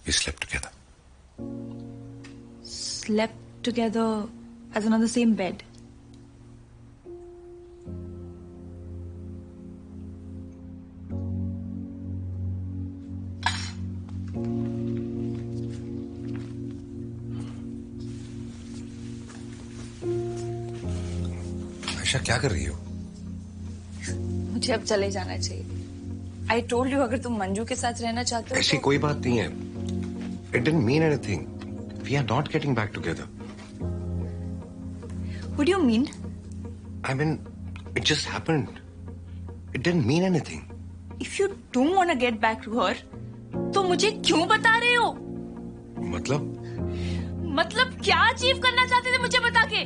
We slept together. Slept together as in on the same bed. Ayesha क्या कर रही हो? मुझे अब चले जाना चाहिए। I told you अगर तुम मंजू के साथ रहना चाहते हो ऐसी तो... कोई बात नहीं है। It didn't mean anything. We are not getting back together. What do you mean? I mean, it just happened. It didn't mean anything. If you don't want to get back to her, तो मुझे क्यों बता रहे हो? मतलब क्या achieve करना चाहते थे मुझे बता के?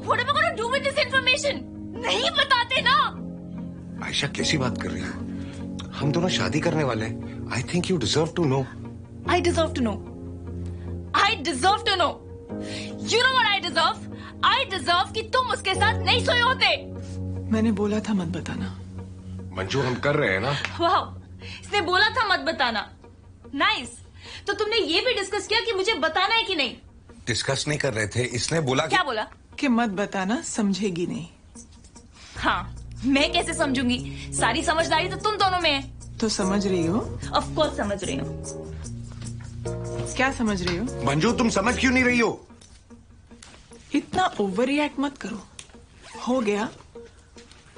What am I going to do with this information? नहीं बताते ना? आयशा कैसी बात कर रही हो? हम दोनों शादी करने वाले हैं। I think you deserve to know. I deserve to know. I deserve to know. You know what I deserve? I deserve कि तुम उसके साथ नहीं सोए होते। मैंने बोला था मत बताना। मंजू हम कर रहे हैं ना? वाह, इसने बोला था मत बताना। नाइस। तो तुमने ये भी डिस्कस किया कि मुझे बताना है कि नहीं? डिस्कस नहीं कर रहे थे, इसने बोला क्या बोला? कि मत बताना, समझेगी नहीं। हाँ, मैं कैसे समझूंगी? सारी समझदारी तो तुम दोनों में है। तो समझ रही हो? ऑफ कोर्स समझ रही हूँ। क्या समझ रही हो? मंजू तुम समझ क्यों नहीं रही हो? इतना ओवर रिएक्ट मत करो। हो गया,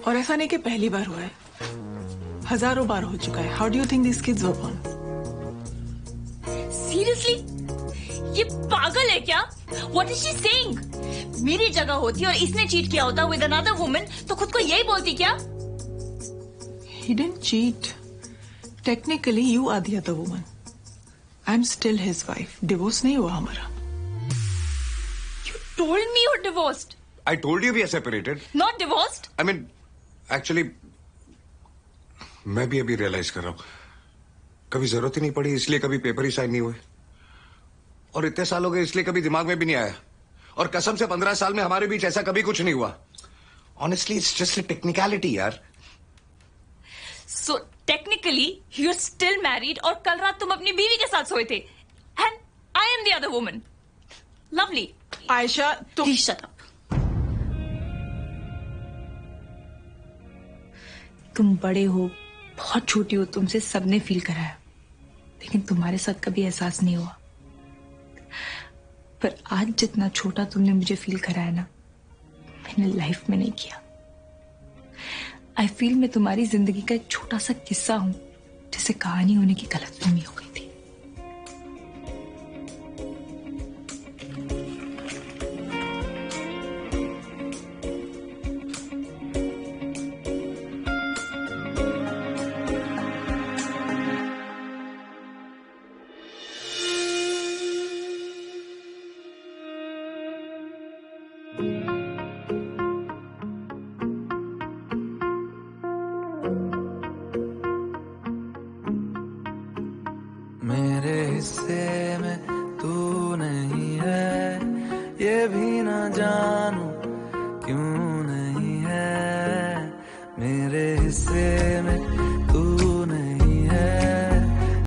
और ऐसा नहीं कि पहली बार हुआ है, हजारों बार हो चुका है। How do you think this kids were born? Seriously? ये पागल है क्या? What is she saying? मेरी जगह होती और इसने चीट किया होता with another woman तो खुद को यही बोलती क्या? He didn't cheat. Technically, you are the other woman. I'm still his wife. Divorce नहीं हुआ हमारा। You told me you're divorced. I told you we are separated. Not divorced. I mean, actually, मैं भी अभी रियलाइज कर रहा हूँ, कभी जरूरत ही नहीं पड़ी इसलिए कभी पेपर ही साइन नहीं हुए, और इतने साल हो गए इसलिए कभी दिमाग में भी नहीं आया, और कसम से 15 साल में हमारे बीच ऐसा कभी कुछ नहीं हुआ। Honestly, it's just a technicality, यार। So technically, you're still married और कल रात तुम अपनी बीवी के साथ सोए थे, and I am the other woman. Lovely. Ayesha, तुम... Please shut up. तुम बड़े हो, बहुत छोटी हो, तुमसे सबने फील कराया, लेकिन तुम्हारे साथ कभी एहसास नहीं हुआ। पर आज जितना छोटा तुमने मुझे फील कराया ना, मैंने लाइफ में नहीं किया। आई फील मैं तुम्हारी जिंदगी का एक छोटा सा किस्सा हूं, जिसे कहानी होने की गलतफहमी हो गई थी। मेरे हिस्से में तू नहीं है, ये भी ना जानू